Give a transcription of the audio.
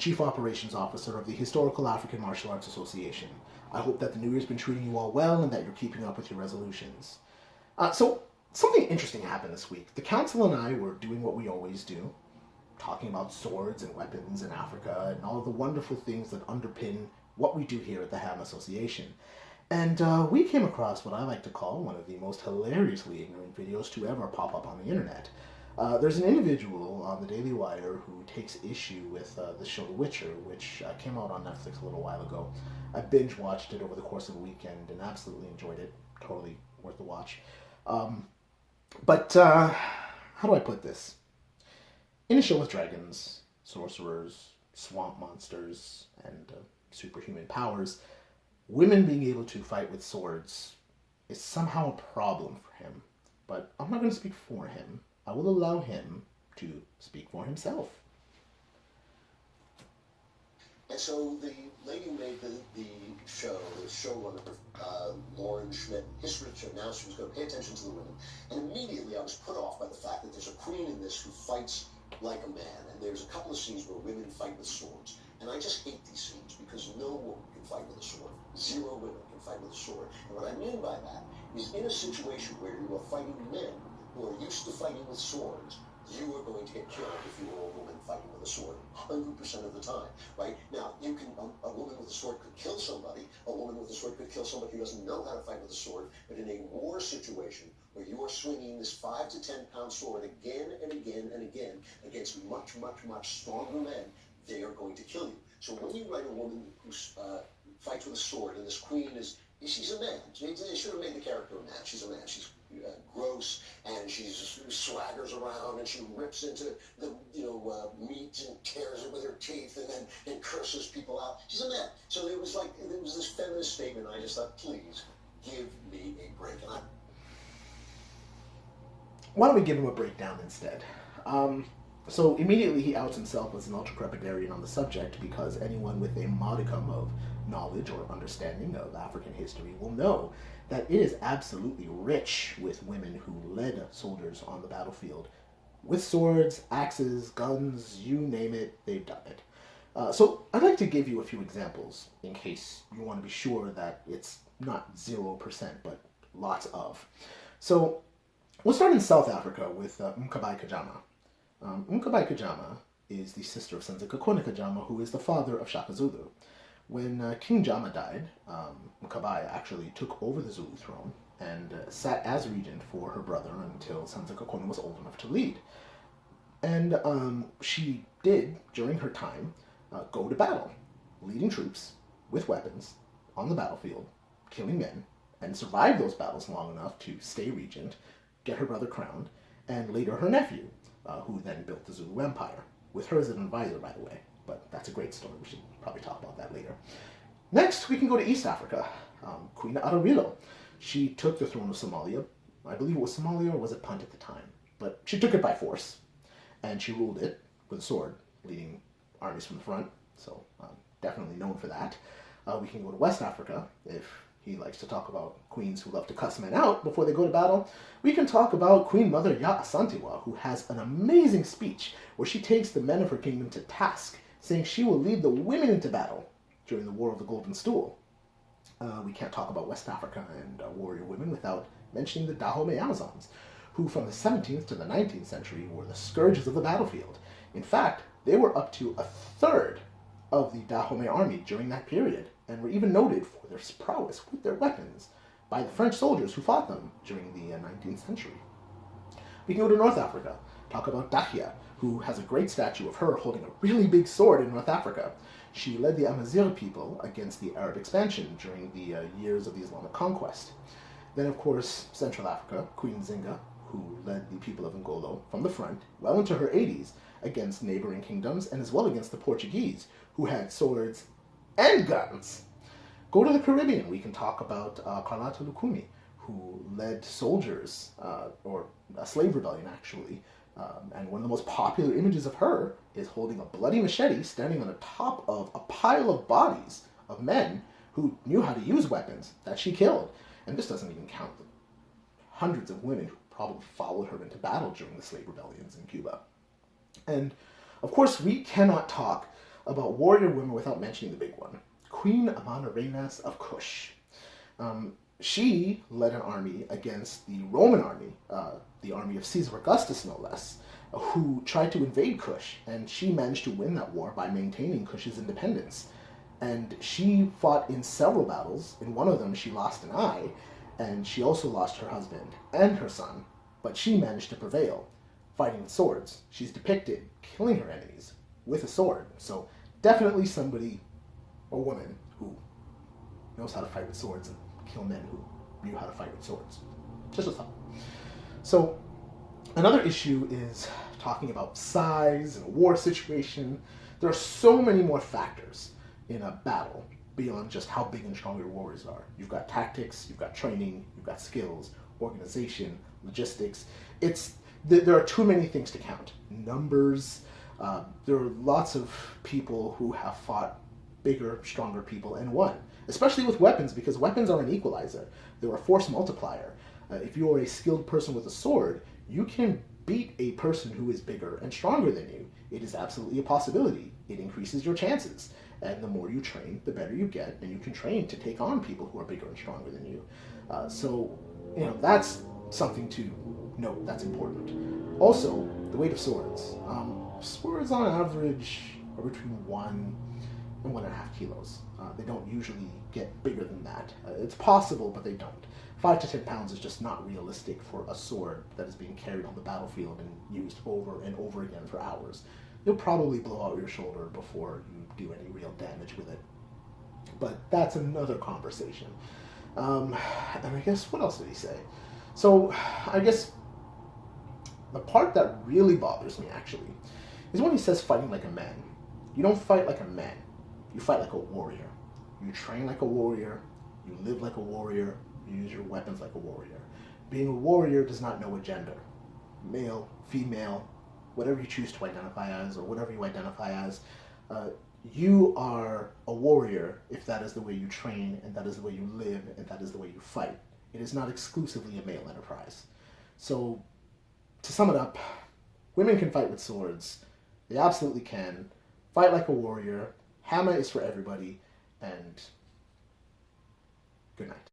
Chief Operations Officer of the Historical African Martial Arts Association. I hope that the new year's been treating you all well and that you're keeping up with your resolutions. So, something interesting happened this week. The Council and I were doing what we always do, talking about swords and weapons in Africa and all the wonderful things that underpin what we do here at the HAMAA Association. And we came across what I like to call one of the most hilariously ignorant videos to ever pop up on the internet. There's an individual on the Daily Wire who takes issue with the show The Witcher, which came out on Netflix a little while ago. I binge-watched it over the course of a weekend and absolutely enjoyed it. Totally worth the watch. But how do I put this? In a show with dragons, sorcerers, swamp monsters, and superhuman powers, women being able to fight with swords is somehow a problem for him. But I'm not going to speak for him. I will allow him to speak for himself. And so the lady who made the showrunner, Lauren Schmidt, his show, now she was going to pay attention to the women. And immediately I was put off by the fact that there's a queen in this who fights like a man. And there's a couple of scenes where women fight with swords. And I just hate these scenes because no woman can fight with a sword. 0 women can fight with a sword. And what I mean by that is in a situation where you are fighting men who are used to fighting with swords, you are going to get killed if you are a woman fighting with a sword 100% of the time, right? Now, you can, a woman with a sword could kill somebody, a woman with a sword could kill somebody who doesn't know how to fight with a sword, but in a war situation where you are swinging this 5 to 10 pound sword again and again and again against much, much, much stronger men, they are going to kill you. So when you write a woman who fights with a sword, and this queen she's a man. They should have made the character a man. She's a man. She's gross, and she swaggers around, and she rips into the meat and tears it with her teeth, and curses people out. She's a man. So it was this feminist statement. I just thought, please give me a break. Why don't we give him a breakdown instead? So immediately he outs himself as an ultra-crepidarian on the subject because anyone with a modicum of knowledge or understanding of African history will know that it is absolutely rich with women who led soldiers on the battlefield. With swords, axes, guns, you name it, they've done it. So I'd like to give you a few examples in case you want to be sure that it's not 0%, but lots of. So we'll start in South Africa with Mkabayi Kajama. Mkabayi Kajama is the sister of Senzeka Kajama, who is the father of Shaka Zulu. When King Jama died, Mkabayi actually took over the Zulu throne and sat as regent for her brother until Senzeka was old enough to lead. And she did, during her time, go to battle, leading troops with weapons on the battlefield, killing men, and survive those battles long enough to stay regent, get her brother crowned, and later her nephew, who then built the Zulu Empire, with her as an advisor, by the way. But that's a great story. We should probably talk about that later. Next, we can go to East Africa. Queen Arabilo. She took the throne of Somalia. I believe it was Somalia or was it Punt at the time? But she took it by force. And she ruled it with a sword, leading armies from the front. So definitely known for that. We can go to West Africa, if he likes to talk about queens who love to cuss men out before they go to battle. We can talk about Queen Mother Ya Asantewa, who has an amazing speech where she takes the men of her kingdom to task, saying she will lead the women into battle during the War of the Golden Stool. We can't talk about West Africa and warrior women without mentioning the Dahomey Amazons, who from the 17th to the 19th century were the scourges of the battlefield. In fact, they were up to a third of the Dahomey army during that period, and were even noted for their prowess with their weapons by the French soldiers who fought them during the 19th century. We can go to North Africa, talk about Dahia, who has a great statue of her holding a really big sword in North Africa. She led the Amazigh people against the Arab expansion during the years of the Islamic conquest. Then, of course, Central Africa, Queen Zinga, who led the people of Ngolo from the front, well into her 80s, against neighboring kingdoms, and as well against the Portuguese, who had swords and guns. Go to the Caribbean, we can talk about Carlota Lucumi, who led soldiers, or a slave rebellion actually, and one of the most popular images of her is holding a bloody machete standing on the top of a pile of bodies of men who knew how to use weapons that she killed. And this doesn't even count the hundreds of women who probably followed her into battle during the slave rebellions in Cuba. And, of course, we cannot talk about warrior women without mentioning the big one. Queen Amanirenas of Kush. She led an army against the Roman army, the army of Caesar Augustus, no less, who tried to invade Kush, and she managed to win that war by maintaining Kush's independence. And she fought in several battles. In one of them, she lost an eye, and she also lost her husband and her son, but she managed to prevail, fighting with swords. She's depicted killing her enemies with a sword. So definitely somebody, a woman, who knows how to fight with swords and kill men who knew how to fight with swords. Just a thought. So another issue is talking about size and a war situation. There are so many more factors in a battle beyond just how big and strong your warriors are. You've got tactics, you've got training, you've got skills, organization, logistics. There are too many things to count. Numbers. There are lots of people who have fought bigger, stronger people and won, especially with weapons, because weapons are an equalizer. They're a force multiplier. If you are a skilled person with a sword, you can beat a person who is bigger and stronger than you. It is absolutely a possibility. It increases your chances. And the more you train, the better you get, and you can train to take on people who are bigger and stronger than you. So, that's something to note. That's important. Also, the weight of swords. Swords on average are between 1 and 1.5 kilos. They don't usually get bigger than that. It's possible, but they don't. 5 to 10 pounds is just not realistic for a sword that is being carried on the battlefield and used over and over again for hours. You'll probably blow out your shoulder before you do any real damage with it. But that's another conversation. And I guess, what else did he say? So, I guess the part that really bothers me, actually, is when he says fighting like a man. You don't fight like a man. You fight like a warrior. You train like a warrior. You live like a warrior. You use your weapons like a warrior. Being a warrior does not know a gender. Male, female, whatever you choose to identify as, or whatever you identify as, you are a warrior if that is the way you train, and that is the way you live, and that is the way you fight. It is not exclusively a male enterprise. So, to sum it up, women can fight with swords. They absolutely can. Fight like a warrior. HAMAA is for everybody, and good night.